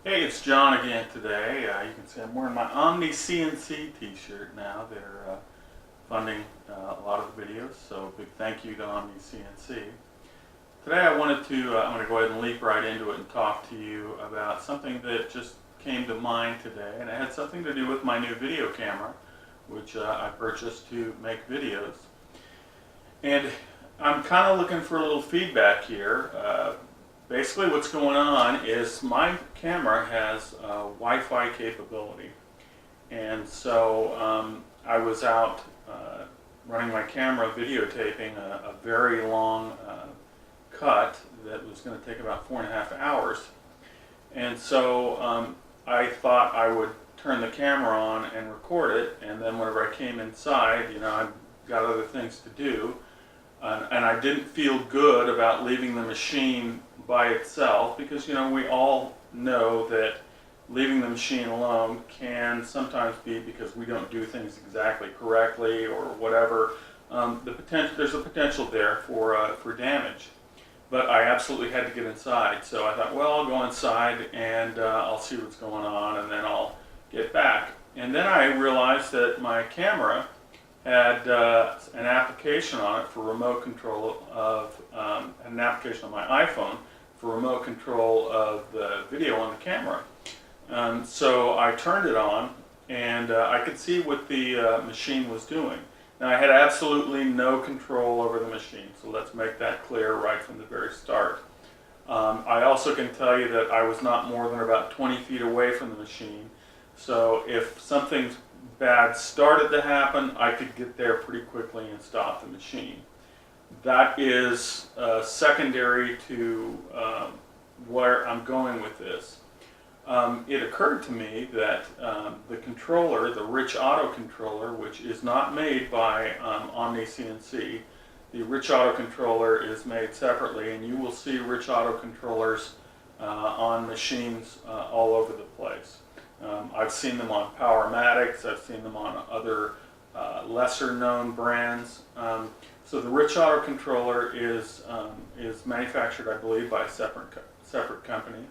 Hey, it's John again today. You can see I'm wearing my Omni CNC t-shirt now. They're funding a lot of the videos, so big thank you to Omni CNC. Today I'm going to go ahead and leap right into it and talk to you about something that just came to mind today, and it had something to do with my new video camera, which I purchased to make videos. And I'm kind of looking for a little feedback here. Basically what's going on is my camera has Wi-Fi capability, and so I was out running my camera videotaping a very long cut that was going to take about 4.5 hours, and so I thought I would turn the camera on and record it, and then whenever I came inside, I've got other things to do, and I didn't feel good about leaving the machine by itself, because we all know that leaving the machine alone can sometimes be because we don't do things exactly correctly or whatever. There's a potential there for damage, but I absolutely had to get inside. So I thought, well, I'll go inside and I'll see what's going on, and then I'll get back. And then I realized that my camera had an application on it for remote control of an application on my iPhone for remote control of the video on the camera. So I turned it on, and I could see what the machine was doing. Now, I had absolutely no control over the machine, so let's make that clear right from the very start. I also can tell you that I was not more than about 20 feet away from the machine, so if something bad started to happen, I could get there pretty quickly and stop the machine. That is secondary to where I'm going with this. It occurred to me that the controller, the Rich Auto controller, which is not made by Omni CNC, the Rich Auto controller is made separately, and you will see Rich Auto controllers on machines all over the place. I've seen them on Powermatics, I've seen them on other lesser known brands. So the Rich Auto controller is manufactured, I believe, by a separate company.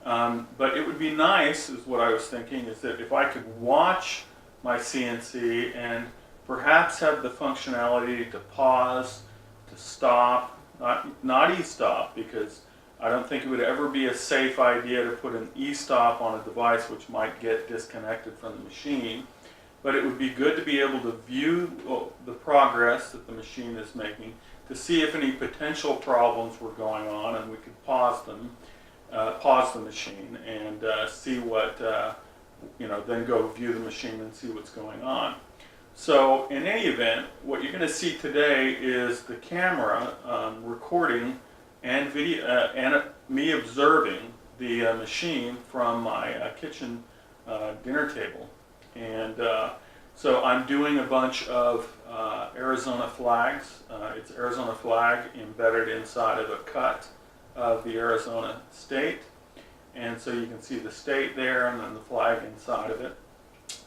But it would be nice, is what I was thinking, is that if I could watch my CNC and perhaps have the functionality to pause, to stop, not e-stop, because I don't think it would ever be a safe idea to put an e-stop on a device which might get disconnected from the machine. But it would be good to be able to view the progress that the machine is making, to see if any potential problems were going on, and we could pause the machine and see what, then go view the machine and see what's going on. So in any event, what you're going to see today is the camera recording and video, and me observing the machine from my kitchen dinner table. And so I'm doing a bunch of Arizona flags. It's Arizona flag embedded inside of a cut of the Arizona state. And so you can see the state there and then the flag inside of it.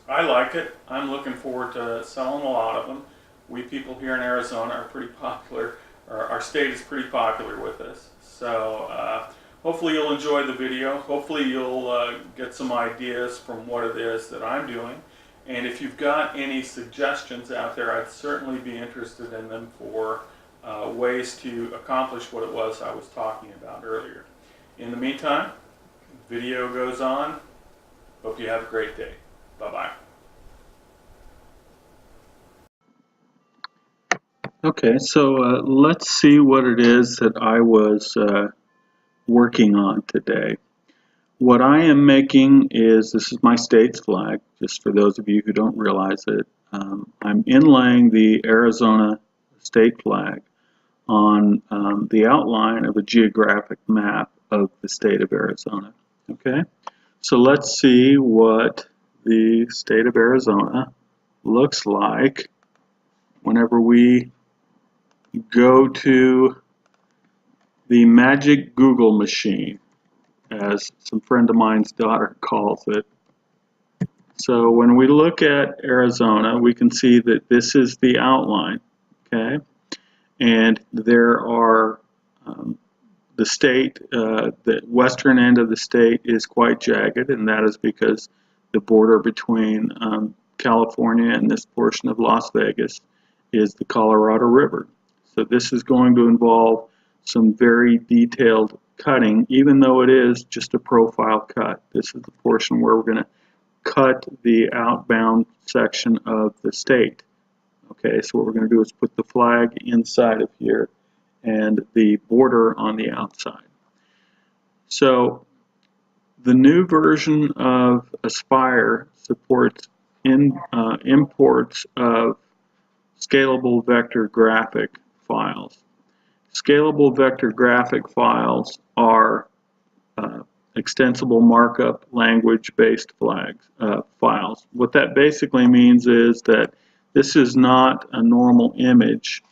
I like it. I'm looking forward to selling a lot of them. We people here in Arizona are pretty popular. Our state is pretty popular with this. So hopefully you'll enjoy the video. Hopefully you'll get some ideas from what it is that I'm doing. And if you've got any suggestions out there, I'd certainly be interested in them for ways to accomplish what it was I was talking about earlier. In the meantime, video goes on. Hope you have a great day. Bye-bye. Okay, so let's see what it is that I was working on today. What I am making is, this is my state's flag, just for those of you who don't realize it. I'm inlaying the Arizona state flag on the outline of a geographic map of the state of Arizona. Okay, so let's see what the state of Arizona looks like whenever we go to the magic Google machine, as some friend of mine's daughter calls it. So when we look at Arizona, we can see that this is the outline, okay? And there are the state, the western end of the state is quite jagged, and that is because the border between California and this portion of Las Vegas is the Colorado River. So this is going to involve some very detailed cutting, even though it is just a profile cut. This is the portion where we're going to cut the outbound section of the state. Okay, so what we're going to do is put the flag inside of here and the border on the outside. So the new version of Aspire supports imports of scalable vector graphic files. Scalable vector graphic files are extensible markup language-based files. What that basically means is that this is not a normal image.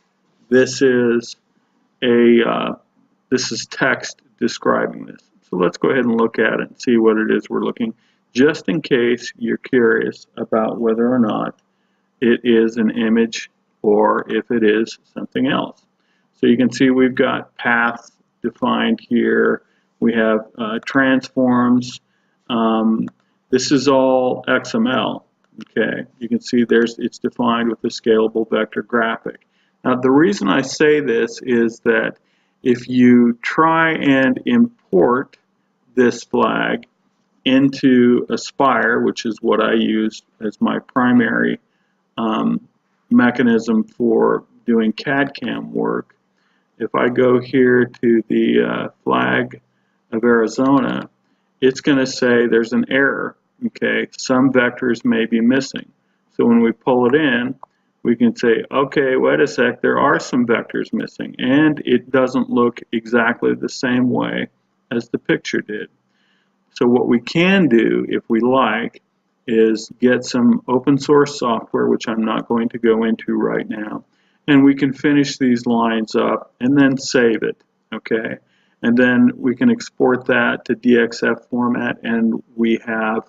This is text describing this. So let's go ahead and look at it and see what it is we're looking, just in case you're curious about whether or not it is an image or if it is something else. So you can see we've got paths defined here. We have transforms. This is all XML. Okay, you can see it's defined with a scalable vector graphic. Now the reason I say this is that if you try and import this flag into Aspire, which is what I use as my primary mechanism for doing CAD/CAM work, if I go here to the flag of Arizona, it's going to say there's an error. Okay, some vectors may be missing. So when we pull it in, we can say, okay, wait a sec, there are some vectors missing, and it doesn't look exactly the same way as the picture did. So what we can do, if we like, is get some open source software, which I'm not going to go into right now, and we can finish these lines up and then save it, okay? And then we can export that to DXF format, and we have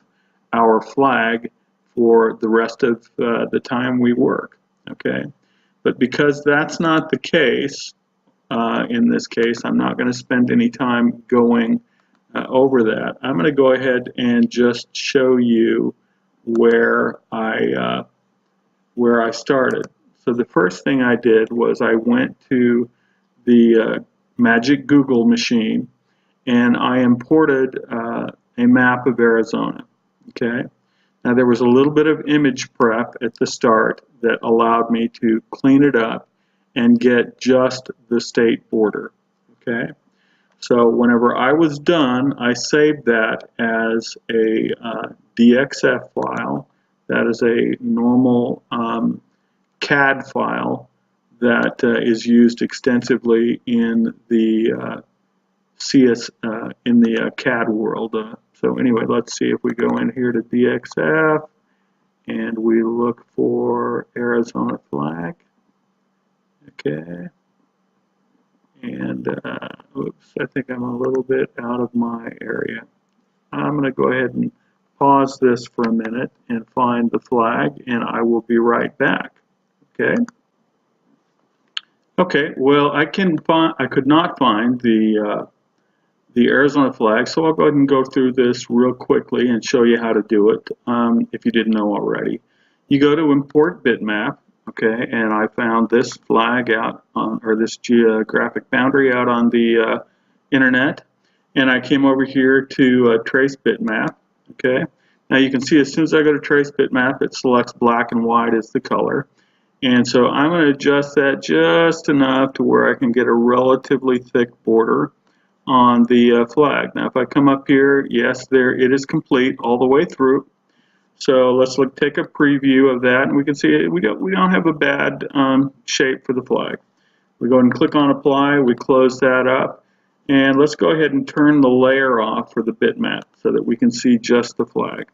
our flag for the rest of the time we work, okay? But because that's not the case, in this case, I'm not going to spend any time going over that. I'm going to go ahead and just show you where I started. So the first thing I did was I went to the Magic Google machine and I imported a map of Arizona. Okay. Now there was a little bit of image prep at the start that allowed me to clean it up and get just the state border. Okay. So whenever I was done, I saved that as a DXF file. That is a normal CAD file that is used extensively in the CAD world. So anyway, let's see if we go in here to DXF and we look for Arizona flag. Okay. And oops, I think I'm a little bit out of my area. I'm going to go ahead and pause this for a minute and find the flag, and I will be right back. Okay. Okay. Well, I could not find the Arizona flag, so I'll go ahead and go through this real quickly and show you how to do it. If you didn't know already, you go to Import Bitmap. Okay, and I found this flag out on, or this geographic boundary out on the internet, and I came over here to Trace Bitmap. Okay, now you can see as soon as I go to Trace Bitmap, it selects black and white as the color, and so I'm going to adjust that just enough to where I can get a relatively thick border on the flag. Now if I come up here, yes, there it is complete all the way through. So let's take a preview of that, and we can see we don't have a bad shape for the flag. We go ahead and click on Apply. We close that up, and let's go ahead and turn the layer off for the bitmap so that we can see just the flag.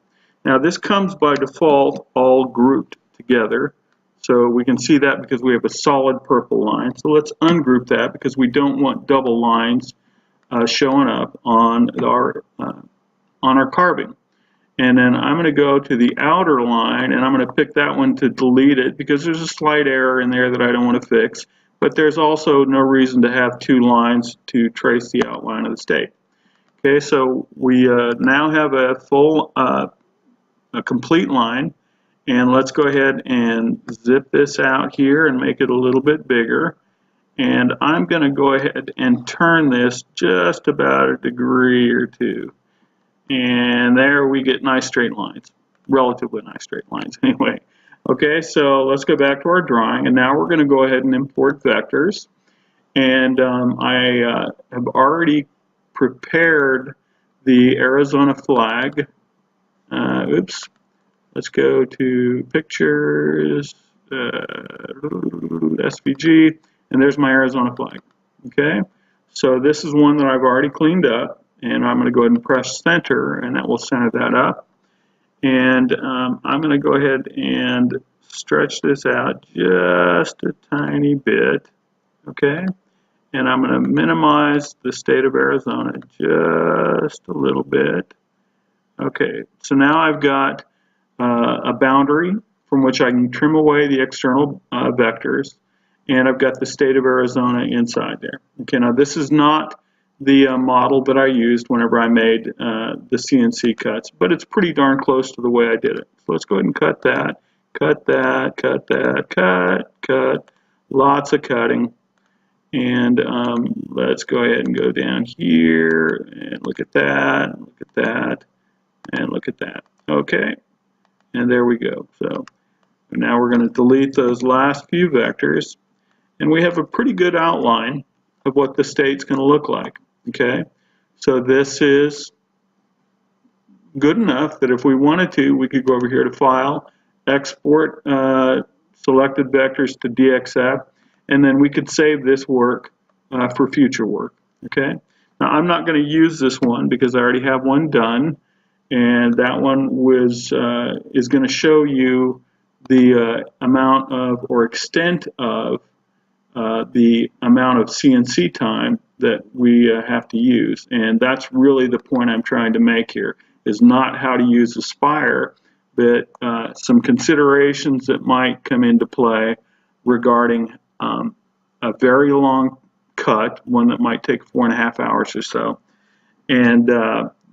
Now this comes by default all grouped together, so we can see that because we have a solid purple line. So let's ungroup that because we don't want double lines showing up on our carving. And then I'm going to go to the outer line, and I'm going to pick that one to delete it because there's a slight error in there that I don't want to fix. but there's also no reason to have two lines to trace the outline of the state. Okay, so we now have a full, a complete line, and let's go ahead and zip this out here and make it a little bit bigger. And I'm going to go ahead and turn this just about a degree or two. And there we get nice straight lines, relatively nice straight lines anyway. Okay, so let's go back to our drawing, and now we're going to go ahead and import vectors. And I have already prepared the Arizona flag. Oops, let's go to pictures, SVG, and there's my Arizona flag. Okay, so this is one that I've already cleaned up, and I'm going to go ahead and press center, and that will center that up. And I'm going to go ahead and stretch this out just a tiny bit. Okay, and I'm going to minimize the state of Arizona just a little bit. Okay, so now I've got a boundary from which I can trim away the external vectors, and I've got the state of Arizona inside there. Okay, now this is not the model that I used whenever I made the CNC cuts, but it's pretty darn close to the way I did it. So let's go ahead and cut that, cut that, cut that, cut, lots of cutting. And let's go ahead and go down here and look at that, look at that, and look at that. Okay, and there we go. So now we're going to delete those last few vectors, and we have a pretty good outline of what the state's going to look like. Okay, so this is good enough that if we wanted to, we could go over here to File, Export Selected Vectors to DXF, and then we could save this work for future work. Okay, now I'm not going to use this one because I already have one done, and that one is going to show you the amount of or extent of the amount of CNC time that we have to use, and that's really the point I'm trying to make here, is not how to use Aspire, but some considerations that might come into play regarding a very long cut, one that might take 4.5 hours or so, and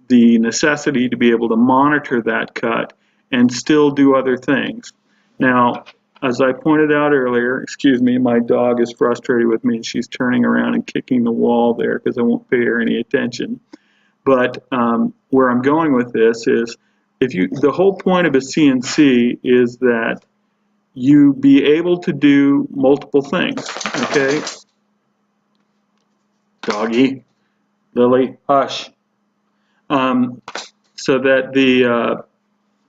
the necessity to be able to monitor that cut and still do other things. Now, as I pointed out earlier, excuse me, my dog is frustrated with me and she's turning around and kicking the wall there because I won't pay her any attention. But where I'm going with this is, the whole point of a CNC is that you be able to do multiple things. Okay, doggy, Lily, hush. So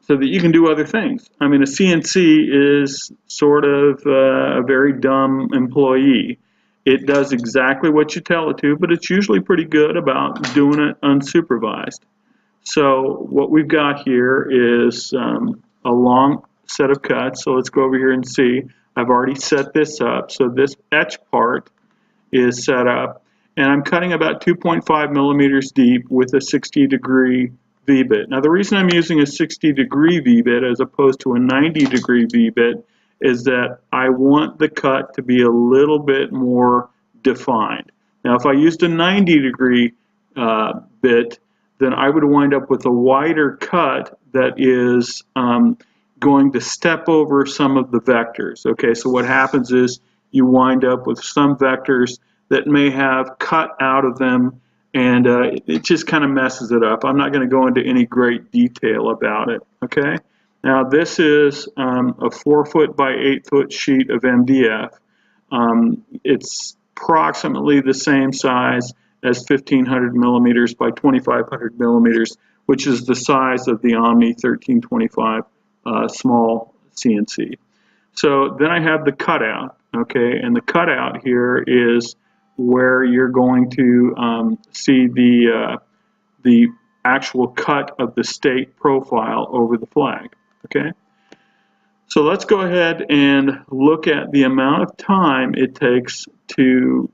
that you can do other things. I mean, a CNC is sort of a very dumb employee. It does exactly what you tell it to, but it's usually pretty good about doing it unsupervised. So what we've got here is a long set of cuts. So let's go over here and see. I've already set this up. So this etch part is set up, and I'm cutting about 2.5 millimeters deep with a 60-degree V-bit. Now the reason I'm using a 60-degree V-bit as opposed to a 90-degree V-bit is that I want the cut to be a little bit more defined. Now if I used a 90-degree bit, then I would wind up with a wider cut that is going to step over some of the vectors. Okay, so what happens is you wind up with some vectors that may have cut out of them, and it just kind of messes it up. I'm not going to go into any great detail about it. Okay, now this is a 4-foot by 8-foot sheet of MDF. It's approximately the same size as 1500 millimeters by 2500 millimeters, which is the size of the Omni 1325 small CNC. So then I have the cutout, okay, and the cutout here is where you're going to see the actual cut of the state profile over the flag, okay? So let's go ahead and look at the amount of time it takes to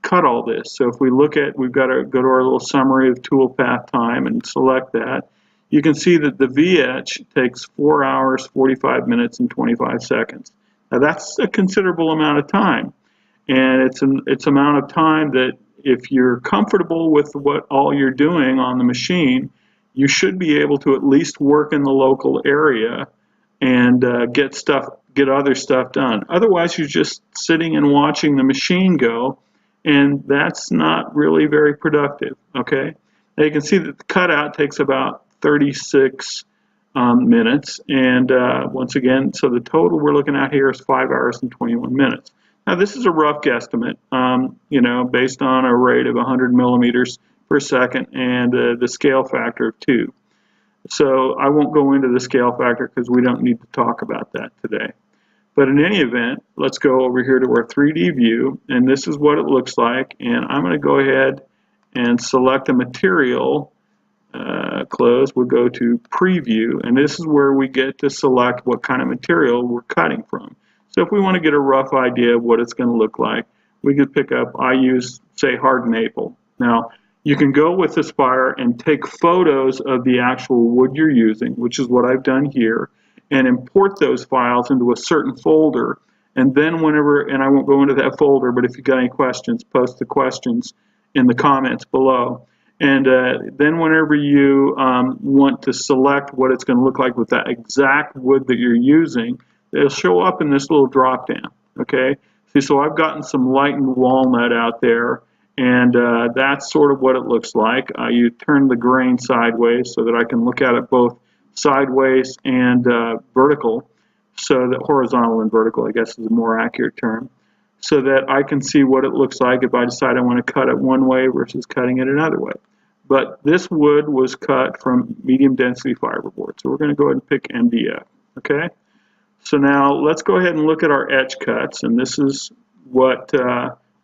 cut all this. So if we look at, we've got to go to our little summary of toolpath time and select that. You can see that the V-etch takes 4 hours, 45 minutes, and 25 seconds. Now that's a considerable amount of time. and it's amount of time that if you're comfortable with what all you're doing on the machine, you should be able to at least work in the local area and get other stuff done. Otherwise, you're just sitting and watching the machine go, and that's not really very productive. Okay, now you can see that the cutout takes about 36 minutes, and once again, so the total we're looking at here is 5 hours and 21 minutes. Now this is a rough guesstimate, based on a rate of 100 millimeters per second and the scale factor of 2. So I won't go into the scale factor because we don't need to talk about that today. But in any event, let's go over here to our 3D view, and this is what it looks like. And I'm going to go ahead and select a material. Close. We'll go to preview, and this is where we get to select what kind of material we're cutting from. So if we want to get a rough idea of what it's going to look like, we could pick up, I use, say, hard maple. Now, you can go with Aspire and take photos of the actual wood you're using, which is what I've done here, and import those files into a certain folder. And then and I won't go into that folder, but if you've got any questions, post the questions in the comments below. And then whenever you want to select what it's going to look like with that exact wood that you're using, it'll show up in this little drop down. Okay, see, so I've gotten some lightened walnut out there, and that's sort of what it looks like. You turn the grain sideways so that I can look at it both sideways and vertical, so that horizontal and vertical, I guess, is a more accurate term, so that I can see what it looks like if I decide I want to cut it one way versus cutting it another way. But this wood was cut from medium density fiberboard, so we're going to go ahead and pick MDF. Okay, so now let's go ahead and look at our etch cuts, and this is what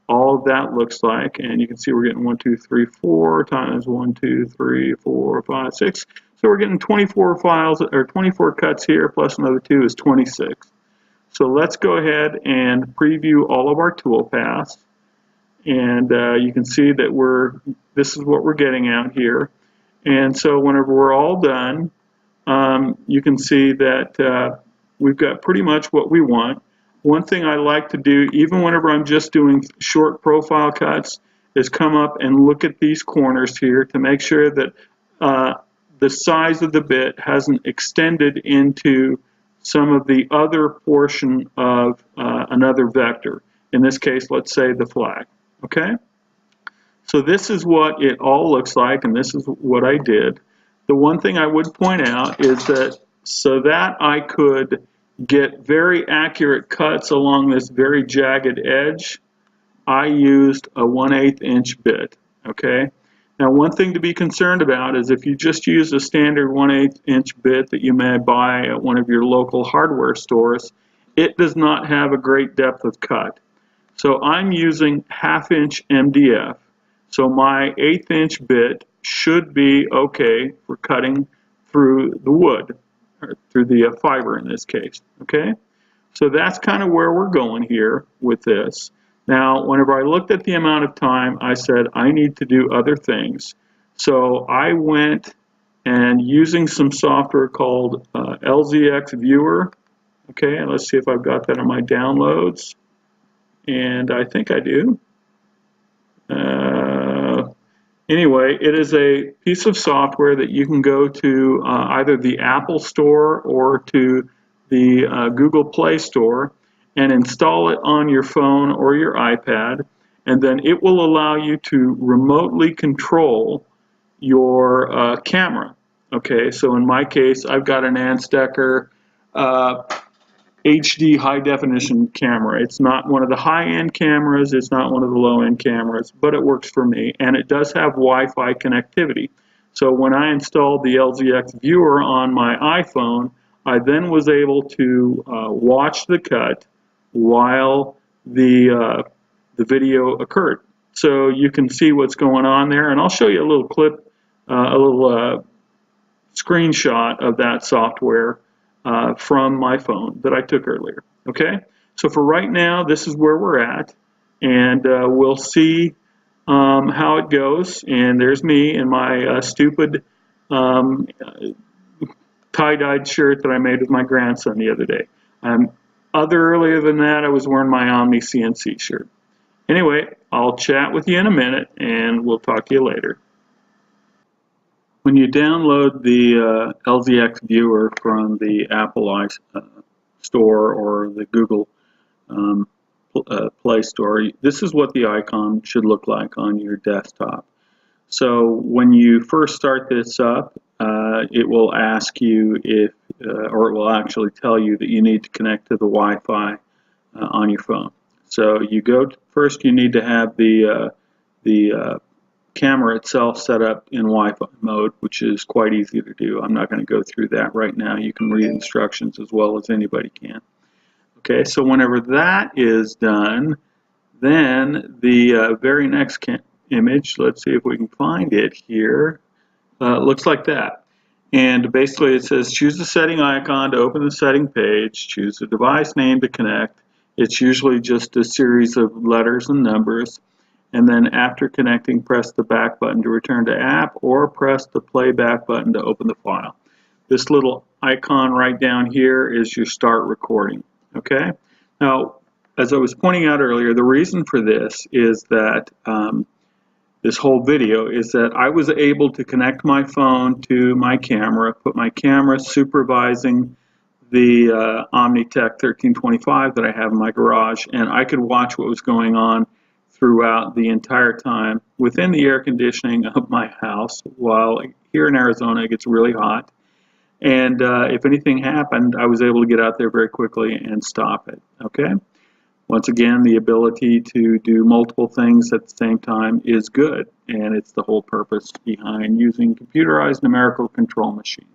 all of that looks like. And you can see we're getting 1, 2, 3, 4 times 1, 2, 3, 4, 5, 6. So we're getting 24 files or 24 cuts here, plus another 2 is 26. So let's go ahead and preview all of our tool paths. And you can see that this is what we're getting out here. And so whenever we're all done, you can see that we've got pretty much what we want. One thing I like to do, even whenever I'm just doing short profile cuts, is come up and look at these corners here to make sure that the size of the bit hasn't extended into some of the other portion of another vector. In this case, let's say the flag. Okay, so this is what it all looks like, and this is what I did. The one thing I would point out is that so that I could get very accurate cuts along this very jagged edge, I used a 1/8 inch bit. Okay, now one thing to be concerned about is if you just use a standard 1/8 inch bit that you may buy at one of your local hardware stores, it does not have a great depth of cut. So I'm using 1/2 inch MDF. So my 1/8 inch bit should be okay for cutting through the wood, or through the fiber in this case. Okay, so that's kind of where we're going here with this. Now, whenever I looked at the amount of time, I said I need to do other things. So I went and using some software called LZX Viewer. Okay, and let's see if I've got that on my downloads. And I think I do. Anyway, it is a piece of software that you can go to either the Apple Store or to the Google Play Store and install it on your phone or your iPad, and then it will allow you to remotely control your camera. Okay, so in my case, I've got an Anstecker HD high definition camera. It's not one of the high-end cameras, it's not one of the low-end cameras, but it works for me, and it does have Wi-Fi connectivity. So when I installed the LZX viewer on my iPhone, I then was able to watch the cut while the video occurred. So you can see what's going on there, and I'll show you a little clip, a little screenshot of that software from my phone that I took earlier. Okay, so for right now, this is where we're at, and we'll see how it goes. And there's me in my stupid tie-dyed shirt that I made with my grandson the other day. Earlier than that, I was wearing my Omni CNC shirt. Anyway, I'll chat with you in a minute, and we'll talk to you later. When you download the LZX viewer from the Apple Store or the Google Play Store, this is what the icon should look like on your desktop. So when you first start this up, it will ask you if, or it will actually tell you that you need to connect to the Wi-Fi on your phone. So you first you need to have the camera itself set up in Wi-Fi mode, which is quite easy to do. I'm not going to go through that right now. You can read instructions as well as anybody can. Okay, so whenever that is done, then the very next image, let's see if we can find it here, looks like that. And basically it says choose the setting icon to open the setting page, choose the device name to connect. It's usually just a series of letters and numbers. And then after connecting, press the back button to return to app or press the play back button to open the file. This little icon right down here is your start recording. Okay? Now, as I was pointing out earlier, the reason for this is that this whole video is that I was able to connect my phone to my camera, put my camera supervising the Omnitech 1325 that I have in my garage, and I could watch what was going on throughout the entire time within the air conditioning of my house, while here in Arizona it gets really hot. And if anything happened, I was able to get out there very quickly and stop it. Okay? Once again, the ability to do multiple things at the same time is good, and it's the whole purpose behind using computerized numerical control machines.